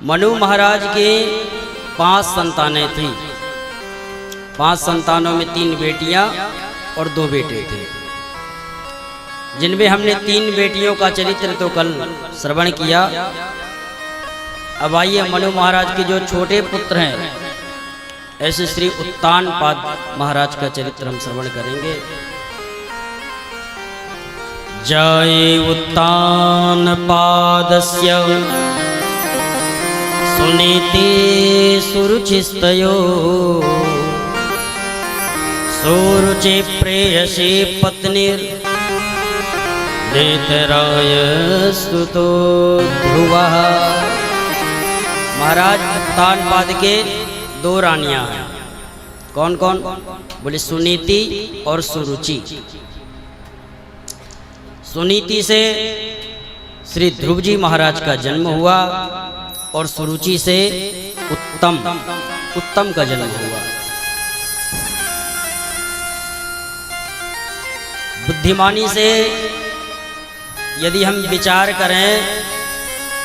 मनु महाराज के 5 संतानें थी। 5 संतानों में 3 बेटियां और 2 बेटे थे, जिनमें हमने 3 बेटियों का चरित्र तो कल श्रवण किया। अब आइए मनु महाराज के जो छोटे पुत्र हैं, ऐसे श्री उत्तानपाद महाराज का चरित्र हम श्रवण करेंगे। जय उत्तानपादस्य सुनीति सुरुचिस्तयो सुरुचि प्रेयसी पत्नीर नेतराय स्तुतो ध्रुवः। महाराज उत्तानपाद के 2 रानियां हैं। कौन कौन? बोले सुनीति और सुरुचि। सुनीति से श्री ध्रुव जी महाराज का जन्म हुआ और सुरुचि से उत्तम का जन्म हुआ। बुद्धिमानी से यदि हम विचार करें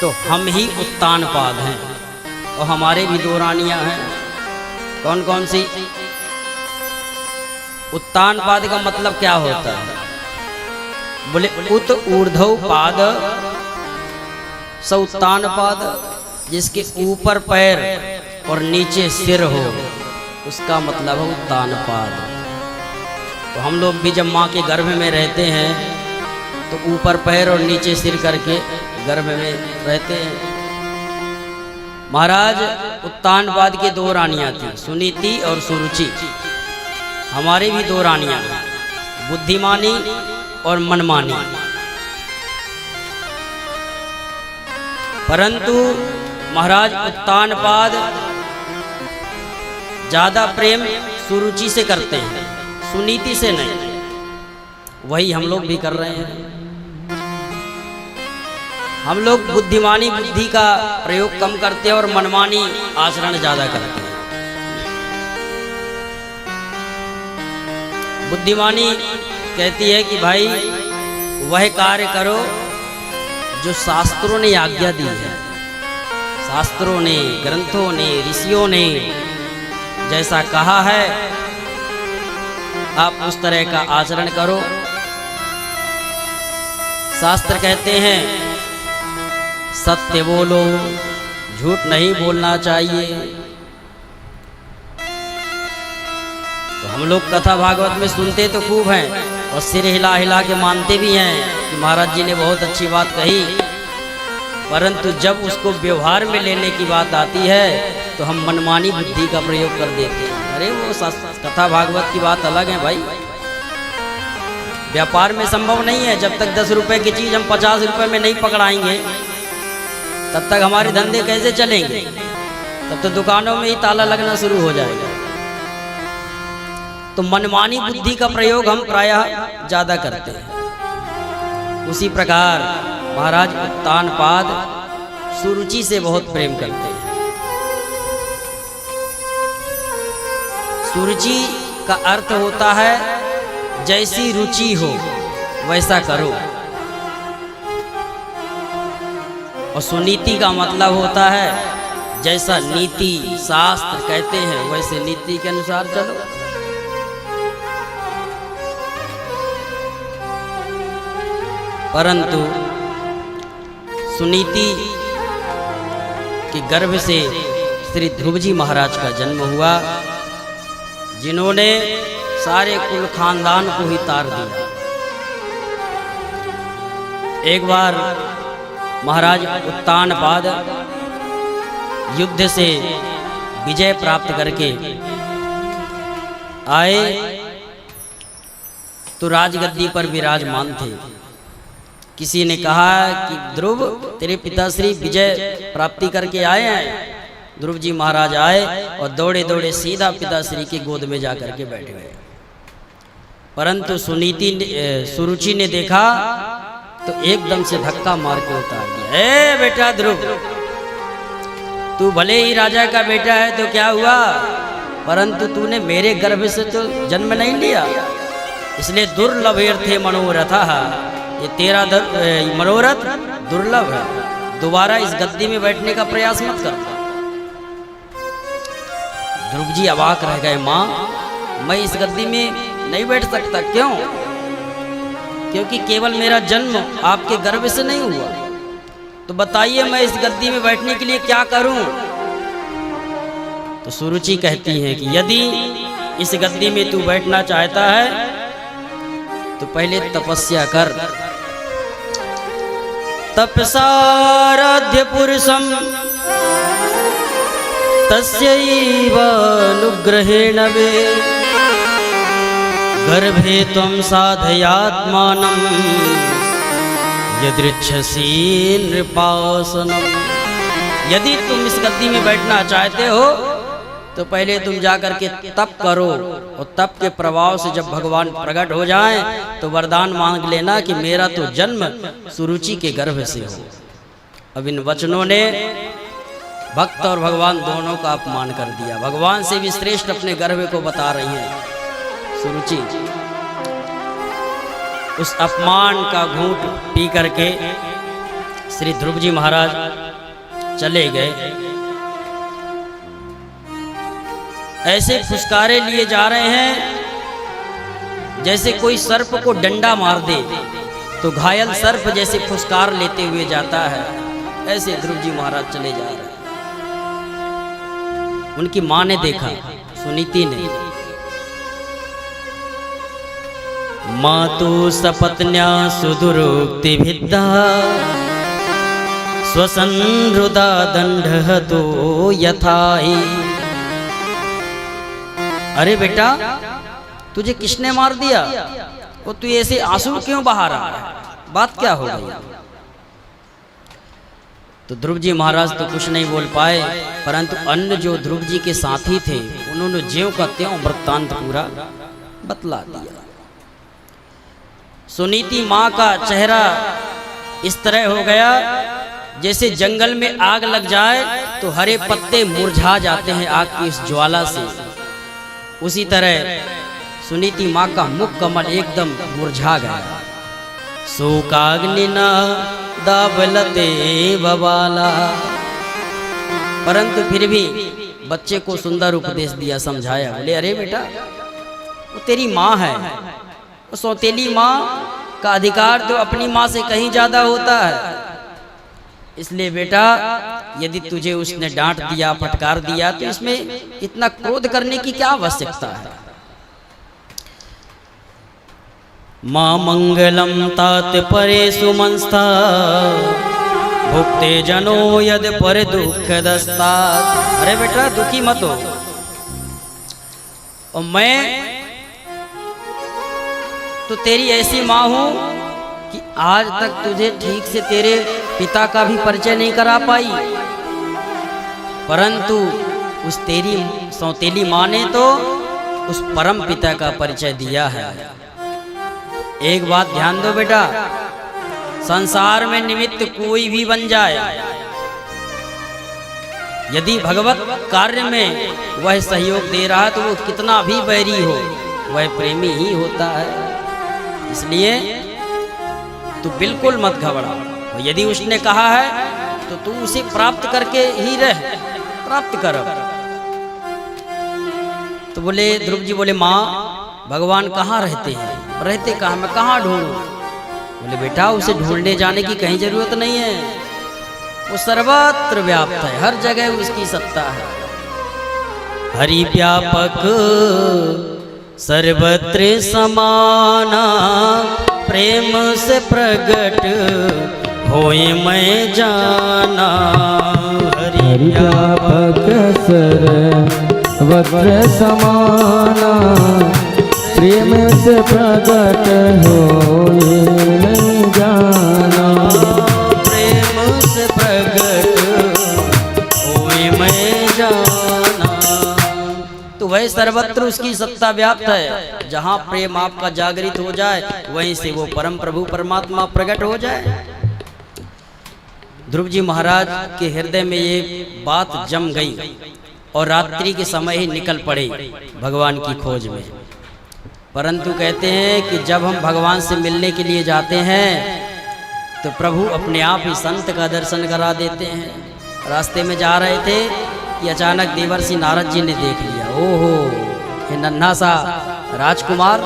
तो हम ही उत्तानपाद हैं, और हमारे भी 2 रानियां हैं। कौन कौन सी? उत्तानपाद का मतलब क्या होता है? बोले उत ऊर्ध्व पाद स उत्तानपाद, जिसके ऊपर पैर और नीचे सिर हो, उसका मतलब है उत्तानपाद। तो हम लोग भी जब माँ के गर्भ में रहते हैं तो ऊपर पैर और नीचे सिर करके गर्भ में रहते हैं। महाराज उत्तानपाद की 2 रानियां थी, सुनीति और सुरुचि। हमारी भी 2 रानियां, बुद्धिमानी और मनमानी। परंतु महाराज उत्तानपाद ज्यादा प्रेम सुरुचि से करते हैं, सुनीति से नहीं। वही हम लोग भी कर रहे हैं। हम लोग बुद्धिमानी बुद्धि का प्रयोग कम करते हैं और मनमानी आचरण ज्यादा करते हैं। बुद्धिमानी कहती है कि भाई वह कार्य करो जो शास्त्रों ने आज्ञा दी है। शास्त्रों ने, ग्रंथों ने, ऋषियों ने जैसा कहा है आप उस तरह का आचरण करो। शास्त्र कहते हैं सत्य बोलो, झूठ नहीं बोलना चाहिए। तो हम लोग कथा भागवत में सुनते तो खूब हैं और सिर हिला हिला के मानते भी हैं कि महाराज जी ने बहुत अच्छी बात कही, परंतु जब उसको व्यवहार में लेने की बात आती है तो हम मनमानी बुद्धि का प्रयोग कर देते हैं। अरे वो कथा भागवत की बात अलग है भाई। व्यापार में संभव नहीं है, जब तक 10 रुपए की चीज हम 50 रुपए में नहीं पकड़ाएंगे तब तक हमारे धंधे कैसे चलेंगे? तब तो दुकानों में ही ताला लगना शुरू हो जाएगा। तो मनमानी बुद्धि का प्रयोग हम प्रायः ज्यादा करते हैं। उसी प्रकार महाराज उत्तानपाद सुरुचि से बहुत प्रेम करते हैं। सुरुचि का अर्थ होता है जैसी रुचि हो वैसा करो, और सुनीति का मतलब होता है जैसा नीति शास्त्र कहते हैं वैसे नीति के अनुसार चलो। परंतु सुनीति के गर्भ से श्री ध्रुव जी महाराज का जन्म हुआ, जिन्होंने सारे कुल खानदान को ही तार दिया। एक बार महाराज उत्तानपाद युद्ध से विजय प्राप्त करके आए तो राजगद्दी पर विराजमान थे। किसी ने कहा कि ध्रुव तेरे पिताश्री विजय प्राप्ति करके आए हैं। ध्रुव जी महाराज आए और दौड़े दौड़े सीधा पिताश्री की गोद में जाकर के बैठ गए। परंतु सुरुचि ने देखा तो एकदम से धक्का मार के उतार दिया। ए बेटा ध्रुव, तू भले ही राजा का बेटा है तो क्या हुआ, परंतु तूने मेरे गर्भ से तो जन्म नहीं लिया, इसलिए दुर्लभेर थे मनोरथ। ये तेरा मनोरथ दुर्लभ है, दोबारा इस गद्दी में बैठने का प्रयास मत करना। ध्रुव जी अवाक रह गए, माँ मैं इस गद्दी में नहीं बैठ सकता। क्यों? क्योंकि केवल मेरा जन्म आपके गर्भ से नहीं हुआ। तो बताइए मैं इस गद्दी में बैठने के लिए क्या करूं? तो सुरुचि कहती है कि यदि इस गद्दी में तू बैठना चाहता है तो पहले तपस्या कर। तपसाराध्य पुरुषम तस्यैव अनुग्रहेण वे गर्भे त्वं साधयात्मानं यदृच्छसि नृपासनम। यदि तुम इस गद्दी में बैठना चाहते हो तो पहले तुम जाकर के तप करो, और तप के प्रभाव से जब भगवान प्रकट हो जाएं तो वरदान मांग लेना कि मेरा तो जन्म सुरुचि के गर्भ से हो। अब इन वचनों ने भक्त और भगवान दोनों का अपमान कर दिया। भगवान से भी श्रेष्ठ अपने गर्भ को बता रही हैं सुरुचि। उस अपमान का घूंट पी करके श्री ध्रुव जी महाराज चले गए। ऐसे फुसकारे लिए जा रहे हैं जैसे कोई सर्प को डंडा मार दे तो घायल सर्प जैसे फुसकार लेते हुए जाता है, ऐसे ध्रुव जी महाराज चले जा रहे हैं। उनकी मां ने देखा, सुनीति ने। मातु सपत्न्या सुदुरुक्ति भिद्धा स्वसंहृदा दंड तो यथाहि। अरे बेटा तुझे किसने मार दिया? वो तू ऐसे आंसू क्यों बहा रहा है? बात क्या हो गई? तो ध्रुव जी महाराज तो कुछ नहीं बोल पाए, परंतु अन्य जो ध्रुव जी के साथी थे उन्होंने ज्यों का त्यों वृत्तांत पूरा बतला दिया। सुनीति माँ का चेहरा इस तरह हो गया जैसे जंगल में आग लग जाए तो हरे पत्ते मुरझा जाते हैं आग की इस ज्वाला से। उसी तरह सुनीति माँ का मुख कमल एकदम मुरझा गया। शोकाग्निना दावलते बबाला। परंतु फिर भी बच्चे को सुंदर उपदेश दिया, समझाया। बोले अरे बेटा वो तेरी माँ है, वो सौतेली माँ का अधिकार तो अपनी माँ से कहीं ज्यादा होता है। इसलिए बेटा यदि तुझे उसने डांट दिया, फटकार दिया तो इसमें इतना क्रोध करने की क्या आवश्यकता है। मां मंगलम तात परे सुमंस्था भुक्ते जनो यद पर दुख दस्ता। अरे बेटा दुखी मत हो, और मैं तो तेरी ऐसी माँ हूं कि आज तक तुझे ठीक से तेरे पिता का भी परिचय नहीं करा पाई, परंतु उस तेरी सौतेली माँ ने तो उस परम पिता का परिचय दिया है। एक बात ध्यान दो बेटा, संसार में निमित्त कोई भी बन जाए, यदि भगवत कार्य में वह सहयोग दे रहा है तो वो कितना भी बैरी हो वह प्रेमी ही होता है। इसलिए तू बिल्कुल मत घबरा, और यदि उसने कहा है तो तू उसे प्राप्त करके ही रह, प्राप्त कर। तो बोले ध्रुव जी बोले माँ भगवान कहाँ रहते हैं? रहते कहाँ, मैं कहाँ ढूंढूं? बोले बेटा उसे ढूंढने जाने की कहीं जरूरत नहीं है, वो सर्वत्र व्याप्त है, हर जगह उसकी सत्ता है। हरि व्यापक सर्वत्र समाना प्रेम से प्रगट होए मैं जाना। हरि व्यापक सर्वत्र समाना प्रेम से प्रगट होए मैं जाना। प्रेम से प्रगट होए मैं जाना। तो वह सर्वत्र उसकी सत्ता व्याप्त है, जहाँ प्रेम आपका जागृत हो जाए वहीं से वो परम प्रभु परमात्मा प्रकट हो जाए। ध्रुव जी महाराज के हृदय में ये बात जम गई और रात्रि के समय ही निकल पड़े भगवान की खोज में। परंतु कहते हैं कि जब हम भगवान से मिलने के लिए जाते हैं तो प्रभु अपने आप ही संत का दर्शन करा देते हैं। रास्ते में जा रहे थे कि अचानक देवर्षि नारद जी ने देख लिया। ओहो, ये नन्हा सा राजकुमार,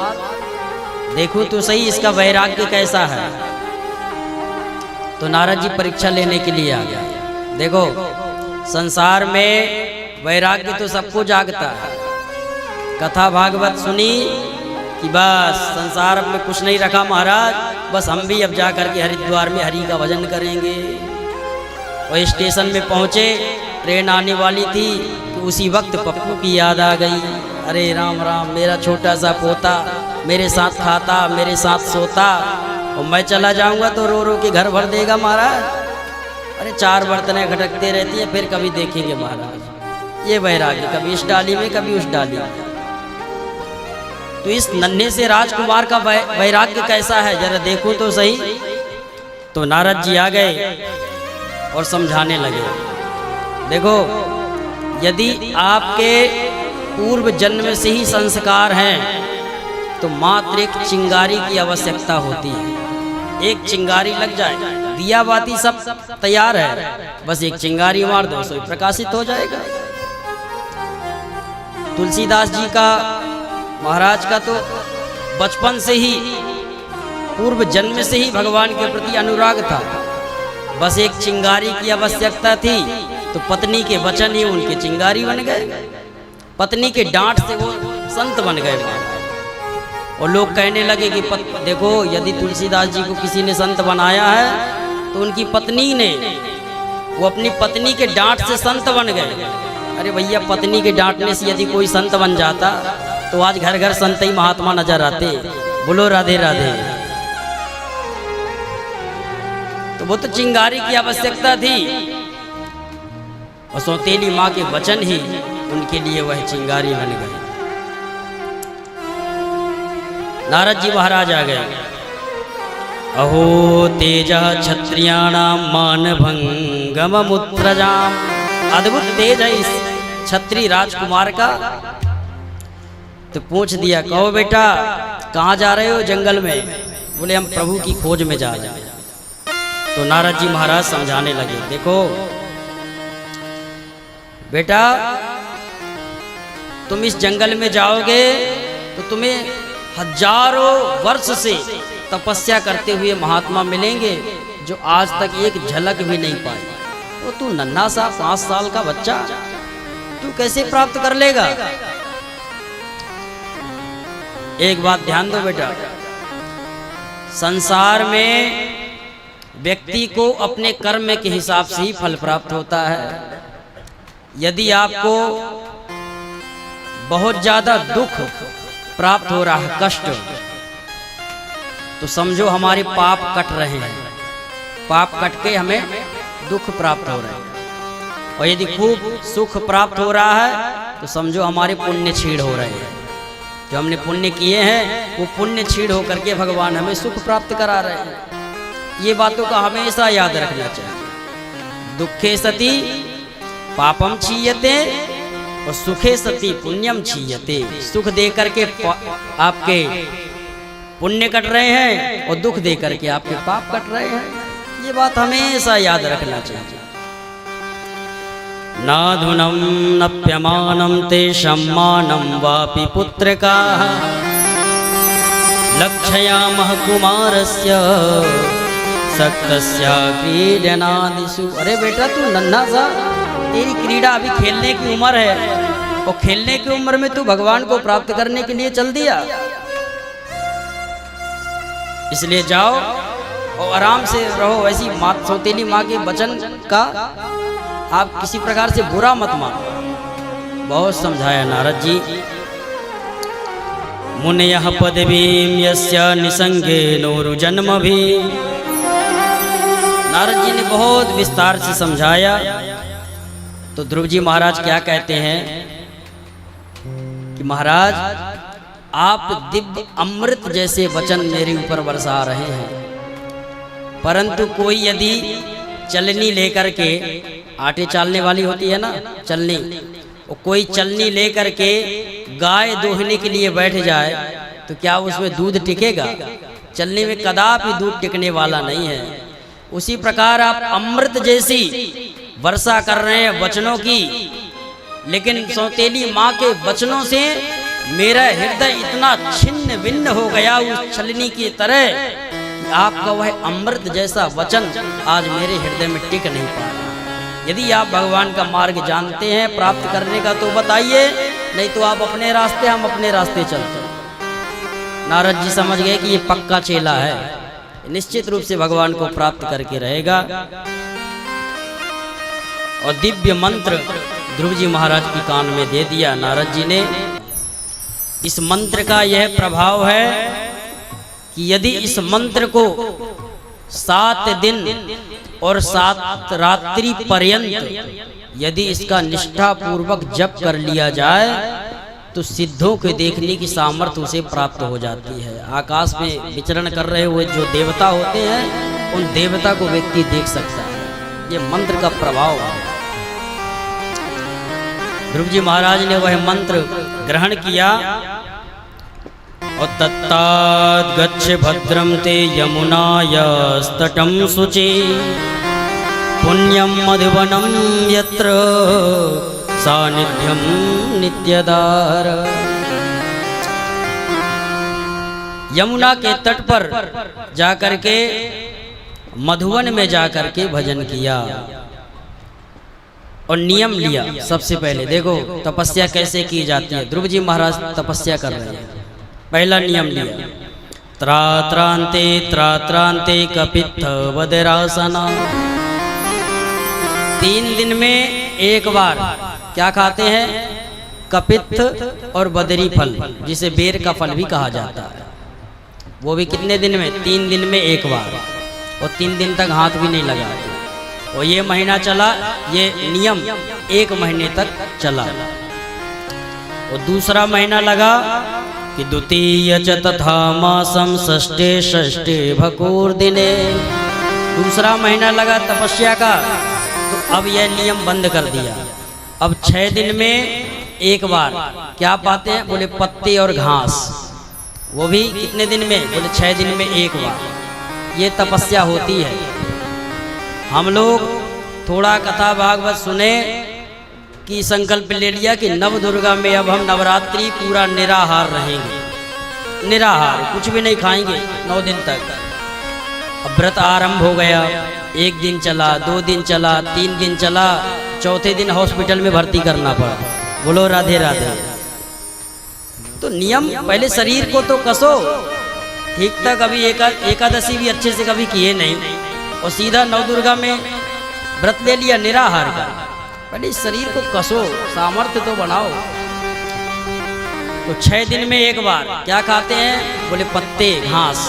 देखो तो सही इसका वैराग्य कैसा है। तो नारद जी परीक्षा लेने के लिए आ गया। देखो, संसार में वैराग्य तो सबको जागता है। कथा भागवत सुनी कि बस संसार में कुछ नहीं रखा महाराज, बस हम भी अब जा कर के हरिद्वार में हरि का भजन करेंगे। और स्टेशन में पहुँचे, ट्रेन आने वाली थी कि उसी वक्त पप्पू की याद आ गई। अरे राम राम, मेरा छोटा सा पोता मेरे साथ खाता, मेरे साथ सोता, और मैं चला जाऊंगा तो रो रो के घर भर देगा महाराज। अरे 4 बर्तनें खटकते रहती हैं, फिर कभी देखेंगे महाराज। ये वैराग्य कभी इस डाली में, कभी उस डाली में। तो इस नन्हे से राजकुमार का वैराग्य कैसा है, जरा देखो तो सही। तो नारद जी आ गए और समझाने लगे। देखो, यदि आपके पूर्व जन्म से ही संस्कार हैं तो मात्र एक चिंगारी की आवश्यकता होती है। एक चिंगारी लग जाए, दिया बाती सब तैयार है, बस एक चिंगारी मार दो, सो प्रकाशित हो जाएगा। तुलसीदास जी का, महाराज का तो बचपन से ही, पूर्व जन्म से ही भगवान के प्रति अनुराग था। बस एक चिंगारी की आवश्यकता थी, तो पत्नी के वचन ही उनके चिंगारी बन गए। पत्नी के डांट से वो संत बन गए। और लोग कहने लगे कि देखो, यदि तुलसीदास जी को किसी ने संत बनाया है तो उनकी पत्नी ने, वो अपनी पत्नी के डांट से संत बन गए। अरे भैया, पत्नी के डांटने से यदि कोई संत बन जाता तो आज घर घर संत ही महात्मा नजर आते। बोलो राधे राधे। तो वो तो चिंगारी की आवश्यकता थी, और सौतेली माँ के वचन ही उनके लिए वह चिंगारी बन गए। नारद जी महाराज आ गए। अहो तेज क्षत्रियाणाम मान भंगममुत्रजाम। अद्भुत तेज है इस क्षत्रिय राजकुमार का। तो पूछ दिया, कहो बेटा कहाँ जा रहे हो जंगल में? बोले हम प्रभु की खोज में जा रहे हैं। तो नारद जी महाराज समझाने लगे। देखो बेटा, तुम इस जंगल में जाओगे तो तुम्हें हजारों वर्ष से तपस्या करते हुए महात्मा मिलेंगे जो आज तक एक झलक भी नहीं पाए। तो तू नन्हा सा 5 साल का बच्चा, तू कैसे प्राप्त कर लेगा? एक बात ध्यान दो बेटा, संसार में व्यक्ति को अपने कर्म के हिसाब से ही फल प्राप्त होता है। यदि आपको बहुत ज्यादा दुख प्राप्त हो रहा है, कष्ट, तो समझो हमारे पाप कट रहे हैं। पाप कट के हमें दुख प्राप्त हो रहे हैं। और यदि खूब सुख प्राप्त हो रहा है तो समझो हमारे पुण्य छीड़ हो रहे हैं। जो हमने पुण्य किए हैं वो पुण्य छीड़ होकर के भगवान हमें सुख प्राप्त करा रहे हैं। ये बातों का हमेशा याद रखना चाहिए। दुखे सती पापम छीयते और सुखे सती पुण्यम छीयते। सुख दे करके आपके पुण्य कट रहे हैं और दुख दे करके आपके पाप कट रहे हैं। ये बात हमेशा याद रखना चाहिए। नाधुनम नप्यमानम ते सम्मानम वापि पुत्रका लक्षयामः कुमारस्य सक्तस्य क्रीडनादिषु। अरे बेटा, तू नन्हा सा, तेरी क्रीड़ा अभी खेलने की उम्र है, और खेलने की उम्र में तू भगवान को प्राप्त करने के लिए चल दिया। इसलिए जाओ और आराम से रहो। ऐसी मात सौतेली माँ के वचन का आप किसी प्रकार से बुरा मत मानो। बहुत समझाया नारद जी। मुनयः पदवीं यस्य निसंगे नोरु जन्म भी। नारद जी ने बहुत विस्तार से समझाया। तो ध्रुव जी महाराज क्या कहते हैं कि महाराज, आप दिव्य अमृत जैसे वचन मेरे ऊपर बरसा रहे हैं, परंतु कोई यदि चलनी लेकर के, आटे चालने वाली होती है ना चलनी, और कोई चलनी लेकर के गाय दोहने के लिए बैठ जाए तो क्या उसमें दूध टिकेगा? चलनी में कदापि दूध टिकने वाला नहीं है। उसी प्रकार आप अमृत जैसी वर्षा कर रहे हैं वचनों की, लेकिन सौतेली माँ के वचनों से मेरा हृदय इतना छिन्न भिन्न हो गया उस छलनी की तरह कि आपका वह अमृत जैसा वचन आज मेरे हृदय में टिक नहीं पा रहा। यदि आप भगवान का मार्ग जानते हैं प्राप्त करने का तो बताइए, नहीं तो आप अपने रास्ते, हम अपने रास्ते चलते। नारद जी समझ गए कि ये पक्का चेला है, निश्चित रूप से भगवान को प्राप्त करके रहेगा। और दिव्य मंत्र ध्रुव जी महाराज की कान में दे दिया नारद जी ने। इस मंत्र का यह प्रभाव है कि यदि इस मंत्र को 7 दिन और 7 रात्रि पर्यंत यदि इसका निष्ठा पूर्वक जप कर लिया जाए तो सिद्धों के देखने की सामर्थ्य उसे प्राप्त हो जाती है। आकाश में विचरण कर रहे हुए जो देवता होते हैं उन देवता को व्यक्ति देख सकता है। ये मंत्र का प्रभाव है। ध्रुव जी महाराज ने वह मंत्र ग्रहण किया और तत्तात् गच्छ भद्रम ते यमुनायस्तटं शुचि पुण्यम मधुवनम यत्र सानिध्यम नित्यदार। यमुना के तट पर जाकर के मधुवन में जाकर के भजन किया और नियम लिया। सबसे पहले देखो तपस्या कैसे की जाती है। ध्रुव जी महाराज तपस्या कर रहे हैं। पहला नियम लिया, त्रात्रांते त्रात्रांते कपित्थ वदरासना। 3 दिन में एक बार क्या खाते हैं? कपित्थ और बदरी फल, जिसे बेर का फल भी कहा जाता है। वो भी कितने दिन में? 3 दिन में एक बार, और 3 दिन तक हाथ भी नहीं लगाते। और ये महीना चला, ये नियम 1 महीने तक चला। और दूसरा महीना लगा कि द्वितीय च तथा मासम षष्ठे षष्ठे भकूर दिने। दूसरा महीना लगा तपस्या का, तो अब यह नियम बंद कर दिया। अब 6 दिन में एक बार क्या पाते हैं? बोले पत्ते और घास। वो भी कितने दिन में? बोले 6 दिन में एक बार। ये तपस्या होती है। हम लोग थोड़ा कथा भागवत सुने कि संकल्प ले लिया कि नव दुर्गा में अब हम नवरात्रि पूरा निराहार रहेंगे। निराहार, कुछ भी नहीं खाएंगे 9 दिन तक। अब व्रत आरंभ हो गया। 1 दिन चला, 2 दिन चला, 3 दिन चला, चौथे दिन हॉस्पिटल में भर्ती करना पड़ा। बोलो राधे राधे। तो नियम पहले शरीर को तो कसो। ठीक तक अभी एकादशी भी अच्छे से कभी किए नहीं और सीधा नव दुर्गा में व्रत ले लिया निराहार का। पहले शरीर को कसो, सामर्थ्य तो बनाओ। तो 6 दिन में एक बार क्या खाते हैं? बोले पत्ते घास।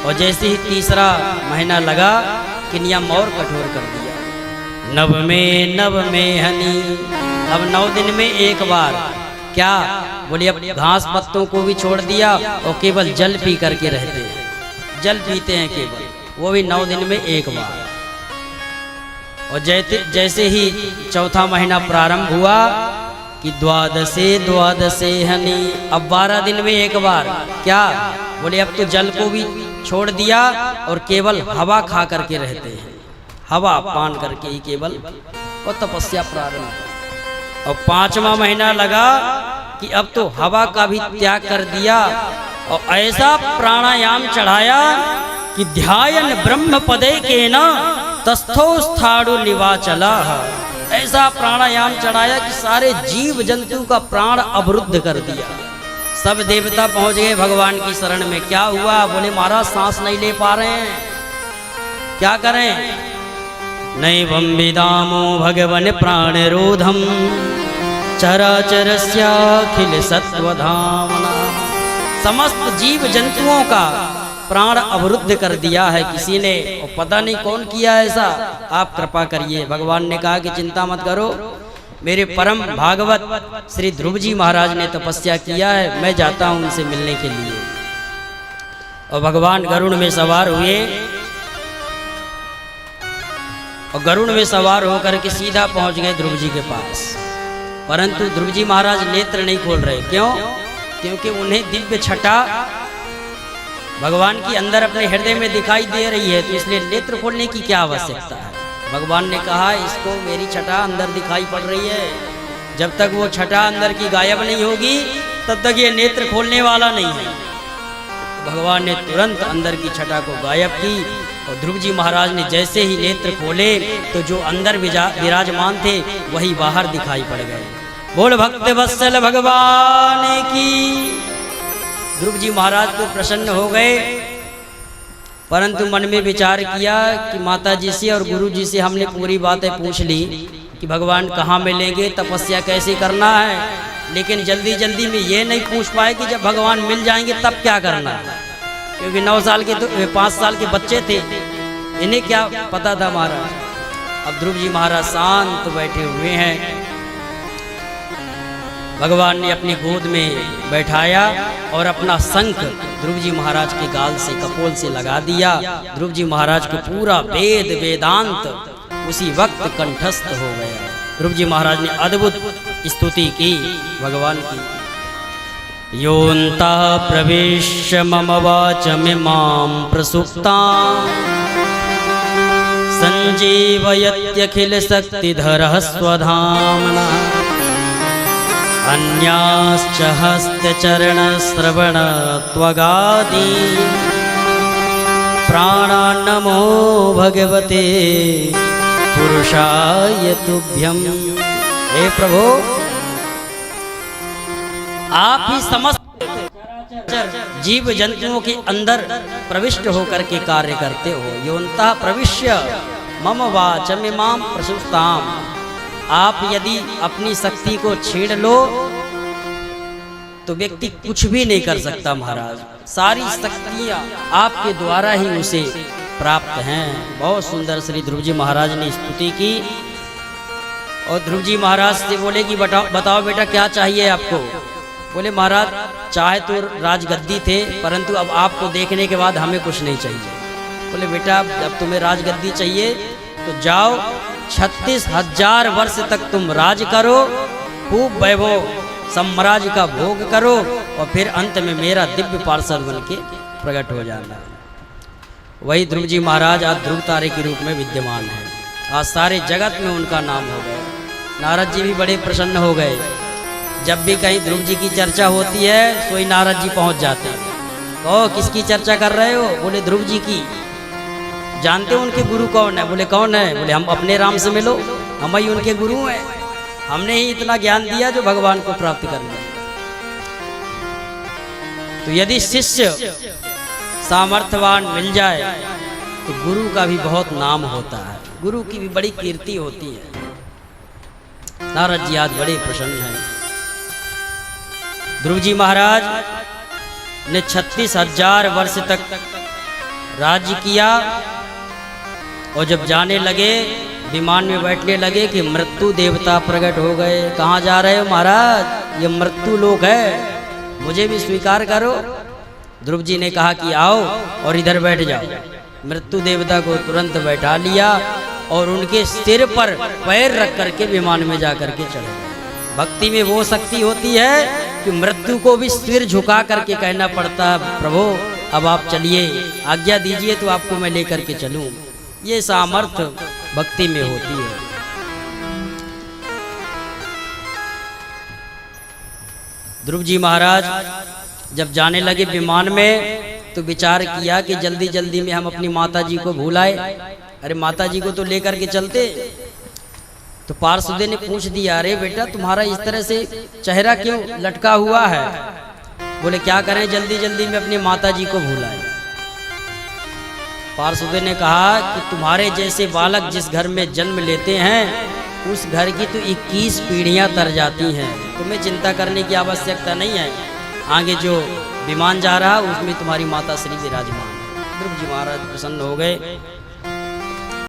और जैसे ही तीसरा महीना लगा कि नियम और कठोर कर दिया। नव में हनी। अब 9 दिन में एक बार क्या? बोले अब घास पत्तों को भी छोड़ दिया और केवल जल पी करके रहते हैं। जल पीते हैं केवल, वो भी 9 दिन में एक बार। और जैसे ही चौथा महीना प्रारंभ हुआ कि द्वादशे हनी। अब 12 दिन में एक बार क्या? बोले अब तो जल को भी छोड़ दिया और केवल हवा खा करके रहते हैं। हवा पान करके ही केवल। और तपस्या प्रारंभ। और 5वां महीना लगा कि अब तो हवा का भी त्याग कर दिया और ऐसा प्राणायाम चढ़ाया कि ध्यायन ब्रह्म पदे के न तस्थो स्थाणु निवाचला। ऐसा प्राणायाम चढ़ाया कि सारे जीव जंतु का प्राण अवरुद्ध कर दिया। सब देवता पहुंच गए भगवान की शरण में। क्या हुआ? बोले महाराज सांस नहीं ले पा रहे हैं, क्या करें? नैवं विदामो भगवन प्राणरोधम चराचरस्याखिल सत्वधामना। समस्त जीव जंतुओं का प्राण अवरुद्ध कर दिया है किसी ने, और पता नहीं कौन किया ऐसा। आप कृपा करिए। भगवान ने कहा कि चिंता मत करो, मेरे परम भागवत श्री ध्रुव जी महाराज ने तपस्या किया है, मैं जाता हूं उनसे मिलने के लिए। और भगवान गरुड़ में सवार हुए और गरुड़ में सवार होकर के सीधा पहुंच गए ध्रुव जी के पास। परंतु ध्रुव जी महाराज नेत्र नहीं खोल रहे। क्यों? क्योंकि उन्हें दिव्य छटा भगवान की अंदर अपने हृदय में दिखाई दे रही है, तो इसलिए नेत्र खोलने की क्या आवश्यकता है। भगवान ने कहा इसको मेरी छटा अंदर दिखाई पड़ रही है, जब तक वो छटा अंदर की गायब नहीं होगी तब तक ये नेत्र खोलने वाला नहीं है। भगवान ने तुरंत अंदर की छटा को गायब की और ध्रुव जी महाराज ने जैसे ही नेत्र खोले तो जो अंदर विराजमान थे वही बाहर दिखाई पड़ गए। बोल भक्त वत्सल भगवान की। ध्रुव जी महाराज तो प्रसन्न हो गए, परंतु मन में विचार किया कि माता जी से और गुरु जी से हमने पूरी बातें पूछ ली कि भगवान कहाँ मिलेंगे, तपस्या कैसे करना है, लेकिन जल्दी जल्दी में ये नहीं पूछ पाए कि जब भगवान मिल जाएंगे तब क्या करना है, क्योंकि 9 साल के तो 5 साल के बच्चे थे, इन्हें क्या पता था महाराज। अब ध्रुव जी महाराज शांत बैठे हुए हैं। भगवान ने अपनी गोद में बैठाया और अपना शंख ध्रुव जी महाराज के गाल से कपोल से लगा दिया। ध्रुव जी महाराज को पूरा वेद वेदांत उसी वक्त कंठस्थ हो गया। ध्रुव जी महाराज ने अद्भुत स्तुति की भगवान की। योऽन्ता प्रविश्य मम वाचमिमां प्रसुप्तां संजीवयत्यखिल शक्तिधरः स्वधाम्ना अन्याश्च हस्तचरणश्रवण त्वगादि प्राणान्नमो भगवते पुरुषाय तुभ्यं। हे प्रभु, आप ही समस्त जीव जंतुओं के अंदर प्रविष्ट होकर के कार्य करते हो। योऽन्तः प्रविश्य मम वाचमिमां प्रसुप्ताम्। आप यदि अपनी शक्ति को छीन लो तो व्यक्ति कुछ भी नहीं कर सकता महाराज, सारी शक्तियाँ आपके द्वारा ही उसे प्राप्त हैं। बहुत सुंदर श्री ध्रुव जी महाराज ने स्तुति की और ध्रुव जी महाराज से बोले कि बताओ बेटा क्या चाहिए आपको। बोले महाराज चाहे तो राजगद्दी थे, परंतु अब आपको देखने के बाद हमें कुछ नहीं चाहिए। बोले बेटा जब तुम्हें राजगद्दी चाहिए तो जाओ 36,000 वर्ष तक तुम राज करो, खूब वैभव साम्राज्य का भोग करो और फिर अंत में मेरा दिव्य पार्षद बन के प्रकट हो जाना। वही ध्रुव जी महाराज आज ध्रुव तारे के रूप में विद्यमान है। आज सारे जगत में उनका नाम हो गया। नारद जी भी बड़े प्रसन्न हो गए। जब भी कहीं ध्रुव जी की चर्चा होती है सोई नारद जी पहुंच जाते हैं। कहो किसकी चर्चा कर रहे हो? बोले ध्रुव जी की। जानते हो उनके गुरु कौन है? बोले कौन है? बोले हम अपने राम से मिलो, हम ही उनके गुरु हैं, हमने ही इतना ज्ञान दिया जो भगवान को प्राप्त कर लिया। तो यदि शिष्य सामर्थ्यवान मिल जाए तो गुरु का भी बहुत नाम होता है, गुरु की भी बड़ी कीर्ति होती है। नारद जी आज बड़े प्रसन्न हैं। ध्रुव जी महाराज ने 36,000 वर्ष तक राज्य किया और जब जाने लगे विमान में बैठने लगे कि मृत्यु देवता प्रकट हो गए। कहाँ जा रहे हो महाराज? ये मृत्यु लोक है, मुझे भी स्वीकार करो। ध्रुव जी ने कहा कि आओ और इधर बैठ जाओ। मृत्यु देवता को तुरंत बैठा लिया और उनके सिर पर पैर रख करके विमान में जा करके चले गए। भक्ति में वो शक्ति होती है कि मृत्यु को भी सिर झुका करके कहना पड़ता है प्रभु अब आप चलिए, आज्ञा दीजिए तो आपको मैं लेकर के चलूं। ये सामर्थ्य भक्ति में होती है। ध्रुव जी महाराज जब जाने लगे विमान में तो विचार किया कि जल्दी जल्दी में हम अपनी माता जी को भूलाए। अरे माता जी को तो लेकर के चलते। तो पार्षदे ने पूछ दिया, अरे बेटा तुम्हारा इस तरह से चेहरा क्यों लटका हुआ है? बोले क्या करें, जल्दी जल्दी में अपनी माता जी को भूलाए। पार्षदे ने कहा कि तुम्हारे जैसे बालक जिस घर में जन्म लेते हैं उस घर की तो 21 पीढ़ियां तर जाती हैं, तुम्हें चिंता करने की आवश्यकता नहीं है। आगे जो विमान जा रहा उसमें तुम्हारी माता श्री विराजमान। ध्रुव जी महाराज प्रसन्न हो गए।